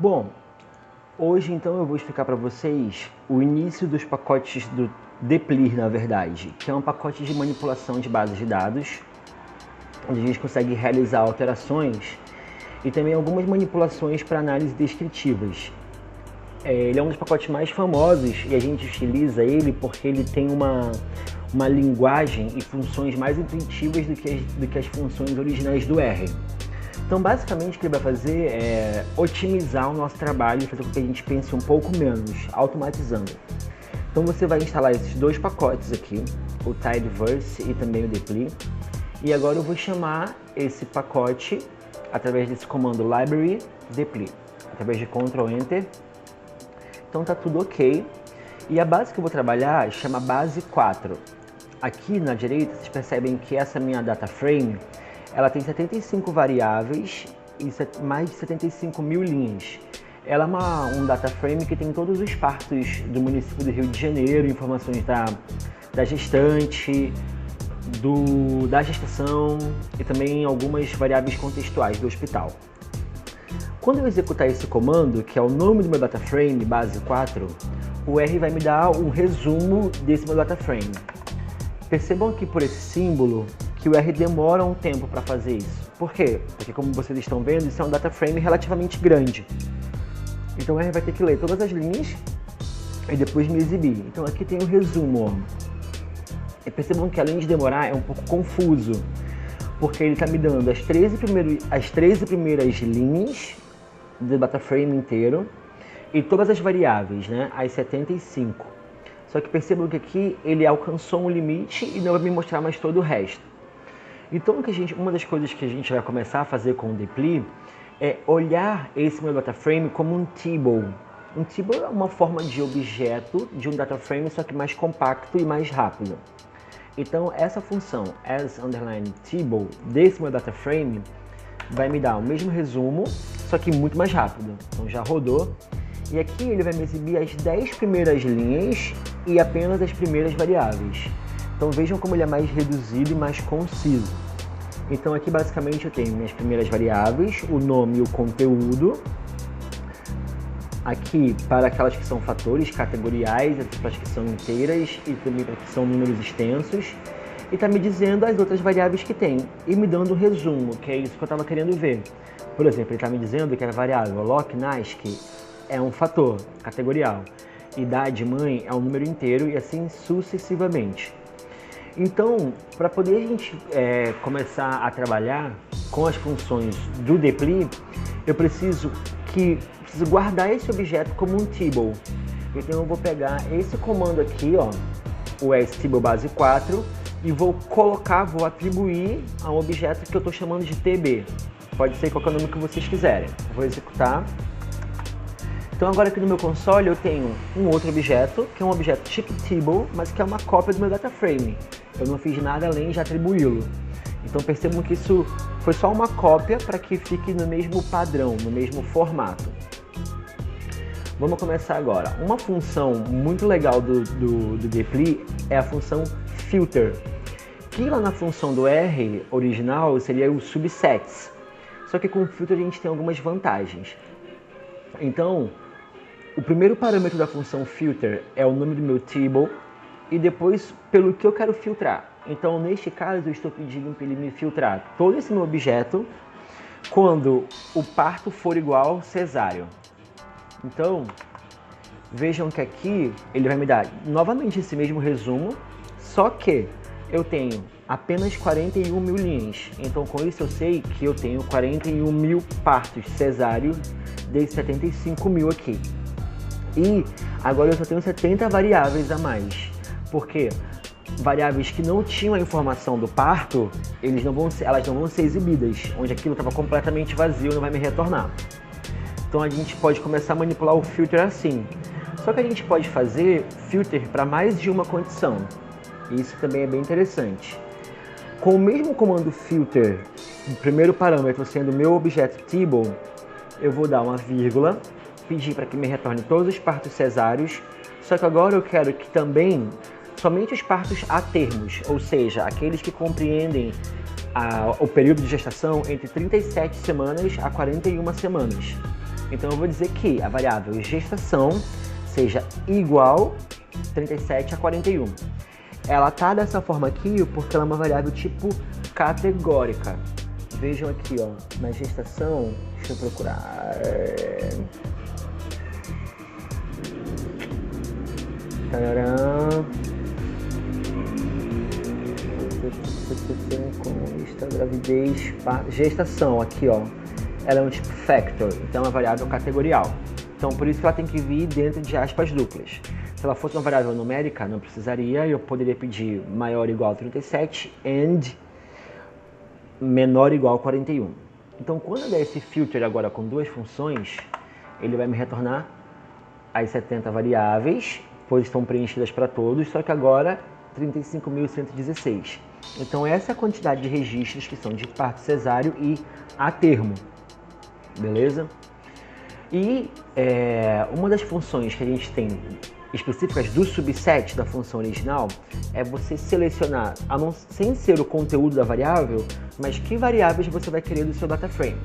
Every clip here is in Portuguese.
Bom, hoje então eu vou explicar para vocês o início dos pacotes do Deplir, na verdade, que é um pacote de manipulação de bases de dados, onde a gente consegue realizar alterações e também algumas manipulações para análise descritivas. Ele é um dos pacotes mais famosos e a gente utiliza ele porque ele tem uma linguagem e funções mais intuitivas do que as funções originais do R. Então, basicamente, o que ele vai fazer é otimizar o nosso trabalho e fazer com que a gente pense um pouco menos, automatizando. Então, você vai instalar esses dois pacotes aqui, o Tidyverse e também o Deplir. E agora eu vou chamar esse pacote através desse comando library deplir, através de Ctrl Enter. Então tá tudo ok. E a base que eu vou trabalhar chama base 4. Aqui na direita vocês percebem que essa minha data frame, ela tem 75 variáveis e mais de 75 mil linhas. Ela é um data frame que tem todos os partos do município do Rio de Janeiro, informações da gestante, da gestação e também algumas variáveis contextuais do hospital. Quando eu executar esse comando, que é o nome do meu data frame, base 4, o R vai me dar um resumo desse meu data frame. Percebam aqui por esse símbolo que o R demora um tempo para fazer isso. Por quê? Porque, como vocês estão vendo, isso é um data frame relativamente grande. Então o R vai ter que ler todas as linhas e depois me exibir. Então aqui tem o resumo, ó. E percebam que, além de demorar, é um pouco confuso, porque ele está me dando as 13 primeiras linhas do data frame inteiro e todas as variáveis, né, as 75. Só que percebam que aqui ele alcançou um limite e não vai me mostrar mais todo o resto. Então uma das coisas que a gente vai começar a fazer com o Deplir é olhar esse meu data frame como um table. Um table é uma forma de objeto de um data frame, só que mais compacto e mais rápido. Então essa função as_table desse meu data frame vai me dar o mesmo resumo, só que muito mais rápido. Então já rodou. E aqui ele vai me exibir as 10 primeiras linhas e apenas as primeiras variáveis. Então vejam como ele é mais reduzido e mais conciso. Então aqui basicamente eu tenho minhas primeiras variáveis, o nome e o conteúdo. Aqui para aquelas que são fatores categoriais, para as que são inteiras e também para que são números extensos. E está me dizendo as outras variáveis que tem e me dando um resumo, que é isso que eu estava querendo ver. Por exemplo, ele está me dizendo que a variável LOC_NASC é um fator categorial, idade mãe é um número inteiro e assim sucessivamente. Então, para poder a gente começar a trabalhar com as funções do Deplir, eu preciso guardar esse objeto como um table. Então eu vou pegar esse comando aqui, ó, o stable base 4, e vou atribuir a um objeto que eu estou chamando de TB. Pode ser qualquer nome que vocês quiserem. Vou executar. Então agora aqui no meu console eu tenho um outro objeto, que é um objeto tipo table, mas que é uma cópia do meu data frame. Eu não fiz nada além de atribuí-lo. Então percebam que isso foi só uma cópia para que fique no mesmo padrão, no mesmo formato. Vamos começar agora. Uma função muito legal do Deplir é a função filter, que lá na função do R original seria o subsets. Só que com o filter a gente tem algumas vantagens. Então, o primeiro parâmetro da função filter é o nome do meu table e depois pelo que eu quero filtrar. Então, neste caso, eu estou pedindo para ele me filtrar todo esse meu objeto quando o parto for igual cesáreo. Então, vejam que aqui ele vai me dar novamente esse mesmo resumo, só que eu tenho apenas 41 mil linhas. Então, com isso eu sei que eu tenho 41 mil partos cesáreos desses 75 mil aqui. E agora eu só tenho 70 variáveis a mais, porque variáveis que não tinham a informação do parto, elas não vão ser exibidas, onde aquilo estava completamente vazio, não vai me retornar. Então a gente pode começar a manipular o filter assim. Só que a gente pode fazer filter para mais de uma condição. Isso também é bem interessante. Com o mesmo comando filter, o primeiro parâmetro sendo o meu objeto table, eu vou dar uma vírgula, pedir para que me retorne todos os partos cesáreos, só que agora eu quero que também somente os partos a termos, ou seja, aqueles que compreendem o período de gestação entre 37 semanas a 41 semanas. Então eu vou dizer que a variável gestação seja igual 37 a 41. Ela tá dessa forma aqui porque ela é uma variável tipo categórica. Vejam aqui, ó, na gestação, deixa eu procurar. Tararã. Gravidez, gestação, aqui, ó. Ela é um tipo factor, então é uma variável categorial. Então por isso que ela tem que vir dentro de aspas duplas. Se ela fosse uma variável numérica, não precisaria, eu poderia pedir maior ou igual a 37 and menor ou igual a 41. Então quando eu der esse filter agora com duas funções, ele vai me retornar as 70 variáveis, pois estão preenchidas para todos, só que agora 35.116. Então essa é a quantidade de registros que são de parto cesáreo e a termo, beleza? E uma das funções que a gente tem específicas do subset da função original é você selecionar, sem ser o conteúdo da variável, mas que variáveis você vai querer do seu data frame.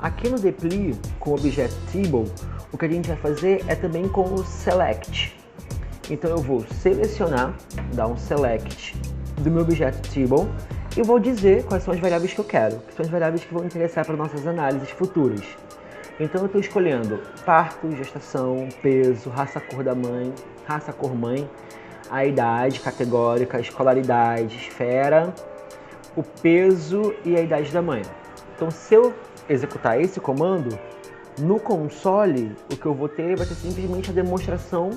Aqui no depli, com o objeto table, o que a gente vai fazer é também com o select. Então eu vou selecionar, dar um select do meu objeto table e vou dizer quais são as variáveis que eu quero, que são as variáveis que vão interessar para nossas análises futuras. Então eu estou escolhendo parto, gestação, peso, raça-cor da mãe, raça-cor mãe, a idade categórica, a escolaridade, esfera, o peso e a idade da mãe. Então se eu executar esse comando, no console o que eu vou ter vai ser simplesmente a demonstração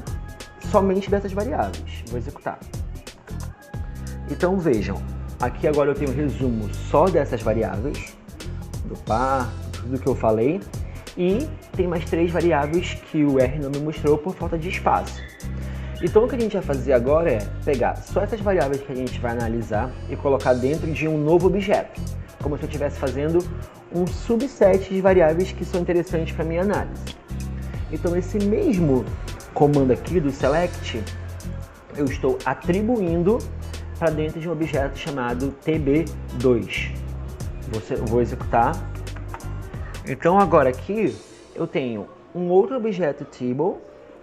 somente dessas variáveis. Vou executar. Então vejam, aqui agora eu tenho um resumo só dessas variáveis, do parto, tudo que eu falei, e tem mais 3 variáveis que o R não me mostrou por falta de espaço. Então o que a gente vai fazer agora é pegar só essas variáveis que a gente vai analisar e colocar dentro de um novo objeto, como se eu estivesse fazendo um subset de variáveis que são interessantes para a minha análise. Então esse mesmo comando aqui do select, eu estou atribuindo para dentro de um objeto chamado tb2. Vou executar. Então agora aqui eu tenho um outro objeto table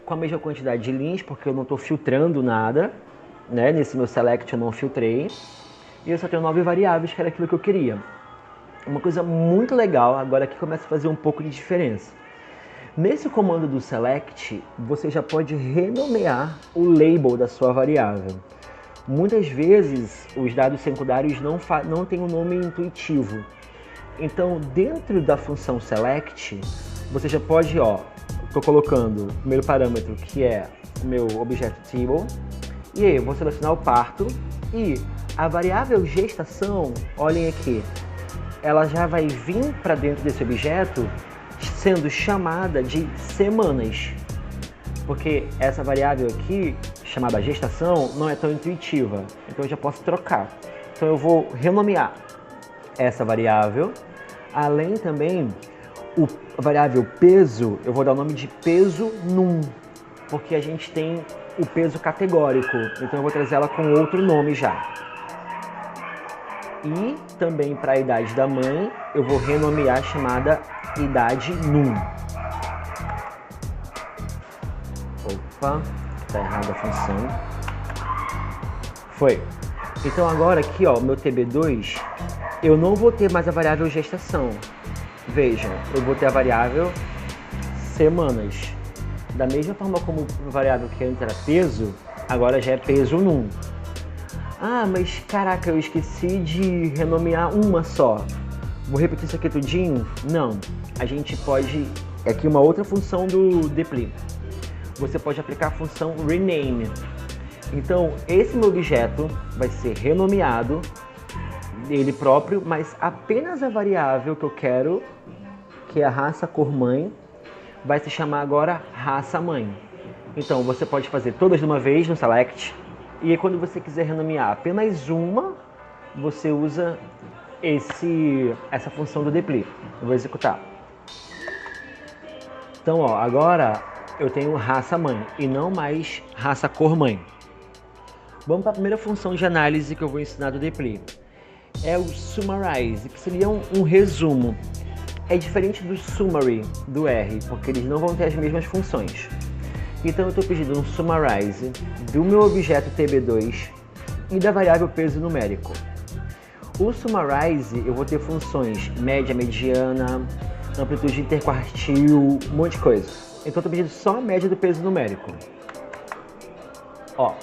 com a mesma quantidade de linhas, porque eu não estou filtrando nada, né? Nesse meu select eu não filtrei. E eu só tenho 9 variáveis, que era aquilo que eu queria. Uma coisa muito legal, agora que começa a fazer um pouco de diferença. Nesse comando do select, você já pode renomear o label da sua variável. Muitas vezes os dados secundários não têm um nome intuitivo. Então, dentro da função select, você já pode, estou colocando o primeiro parâmetro, que é o meu objeto table, e aí eu vou selecionar o parto, e a variável gestação, olhem aqui, ela já vai vir para dentro desse objeto sendo chamada de semanas, porque essa variável aqui, chamada gestação, não é tão intuitiva, então eu já posso trocar. Então eu vou renomear essa variável, além também a variável peso, eu vou dar o nome de peso num, porque a gente tem o peso categórico, então eu vou trazer ela com outro nome já. E também para a idade da mãe, eu vou renomear chamada idade num. Opa, tá errada a função. Foi. Então agora aqui, meu TB2, eu não vou ter mais a variável gestação. Vejam, eu vou ter a variável semanas. Da mesma forma como a variável que antes era peso, agora já é peso num. Ah, mas caraca, eu esqueci de renomear uma só. Vou repetir isso aqui tudinho? Não. A gente pode... Aqui uma outra função do depli. Você pode aplicar a função rename. Então, esse meu objeto vai ser renomeado, ele próprio, mas apenas a variável que eu quero, que é a raça cor mãe, vai se chamar agora raça mãe. Então, você pode fazer todas de uma vez no select, e aí, quando você quiser renomear apenas uma, você usa essa função do depli. Eu vou executar. Então, agora eu tenho raça mãe e não mais raça cor mãe. Vamos para a primeira função de análise que eu vou ensinar do depli. É o summarize, que seria um resumo. é diferente do summary do R, porque eles não vão ter as mesmas funções. Então eu estou pedindo um summarize do meu objeto TB2 e da variável peso numérico. O summarize eu vou ter funções média, mediana, amplitude interquartil, um monte de coisa. Então eu estou pedindo só a média do peso numérico. Ó,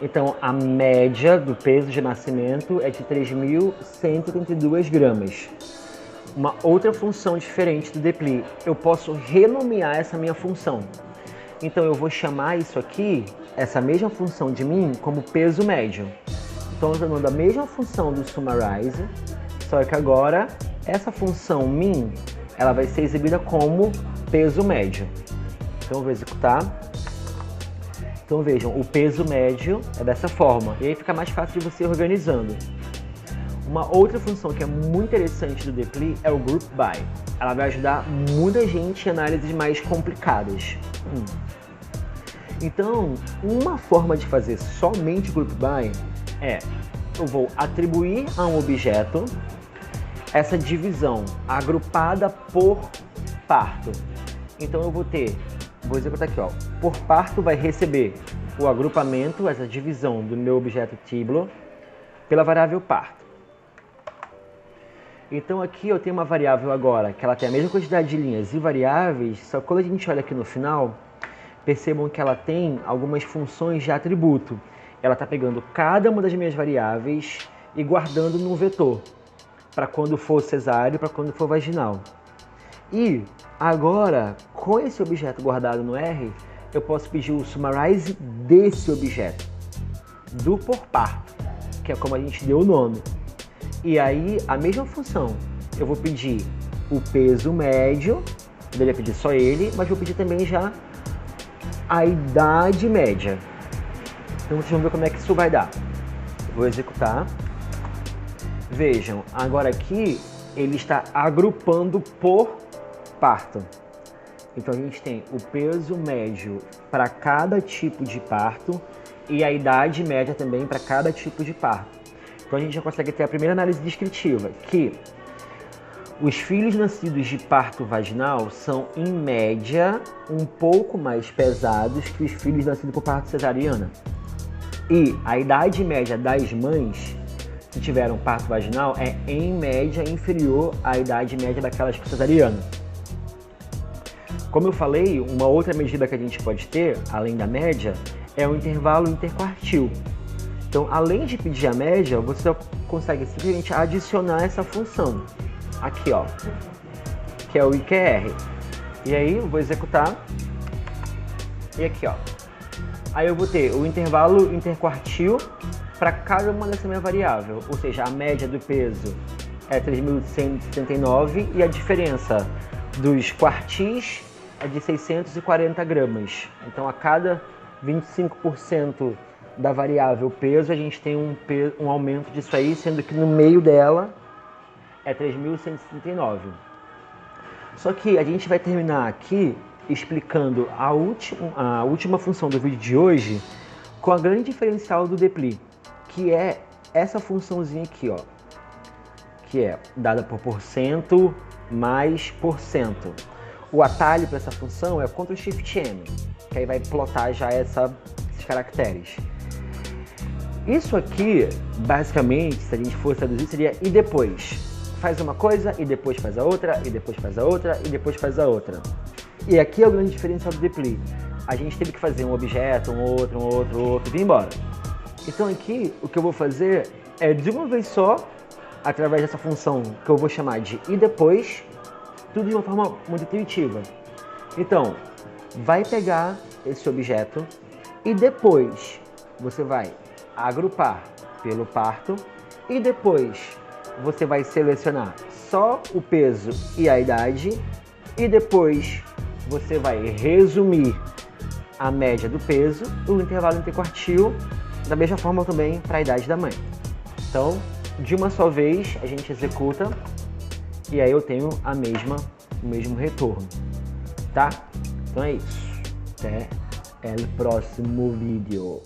então a média do peso de nascimento é de 3.132 gramas. Uma outra função diferente do depli, eu posso renomear essa minha função. Então eu vou chamar isso aqui, essa mesma função de min, como peso médio. Então eu estou dando a mesma função do summarize, só que agora essa função min, ela vai ser exibida como peso médio. Então eu vou executar. Então vejam, o peso médio é dessa forma, e aí fica mais fácil de você ir organizando. Uma outra função que é muito interessante do depli é o group by. Ela vai ajudar muita gente em análises mais complicadas. Então, uma forma de fazer somente group by é, eu vou atribuir a um objeto essa divisão agrupada por parto. Então eu vou executar aqui, ó. Por parto vai receber o agrupamento, essa divisão do meu objeto tiblo, pela variável parto. Então aqui eu tenho uma variável agora, que ela tem a mesma quantidade de linhas e variáveis, só que quando a gente olha aqui no final, percebam que ela tem algumas funções de atributo. Ela está pegando cada uma das minhas variáveis e guardando num vetor, para quando for cesáreo, para quando for vaginal. E agora, com esse objeto guardado no R, eu posso pedir o summarize desse objeto, do por parto, que é como a gente deu o nome. E aí, a mesma função, eu vou pedir o peso médio, poderia pedir só ele, mas vou pedir também já a idade média. Então vocês vão ver como é que isso vai dar. Eu vou executar. Vejam, agora aqui ele está agrupando por parto. Então a gente tem o peso médio para cada tipo de parto e a idade média também para cada tipo de parto. Então a gente já consegue ter a primeira análise descritiva, que os filhos nascidos de parto vaginal são, em média, um pouco mais pesados que os filhos nascidos por parto cesariana. E a idade média das mães que tiveram parto vaginal é, em média, inferior à idade média daquelas por cesariana. Como eu falei, uma outra medida que a gente pode ter, além da média, é o intervalo interquartil. Então, além de pedir a média, você consegue simplesmente adicionar essa função. Aqui, ó, que é o IQR. E aí, eu vou executar. E aqui, ó. Aí eu vou ter o intervalo interquartil para cada uma dessa minha variável. Ou seja, a média do peso é 3.179 e a diferença dos quartis é de 640 gramas. Então, a cada 25% da variável peso, a gente tem um aumento disso aí, sendo que no meio dela é 3.179. Só que a gente vai terminar aqui explicando a última função do vídeo de hoje com a grande diferencial do depli, que é essa funçãozinha aqui, ó, que é dada por porcento mais porcento. O atalho para essa função é Ctrl Shift M, que aí vai plotar já esses caracteres. Isso aqui, basicamente, se a gente fosse traduzir, seria e depois. Faz uma coisa, e depois faz a outra, e depois faz a outra, e depois faz a outra. E aqui é o grande diferencial do depli. A gente teve que fazer um objeto, um outro, e vir embora. Então aqui, o que eu vou fazer é, de uma vez só, através dessa função que eu vou chamar de e depois, tudo de uma forma muito intuitiva. Então, vai pegar esse objeto e depois você vai agrupar pelo parto e depois você vai selecionar só o peso e a idade e depois você vai resumir a média do peso, o intervalo interquartil, da mesma forma também para a idade da mãe. Então, de uma só vez a gente executa e aí eu tenho o mesmo retorno, tá? Então é isso. Até o próximo vídeo.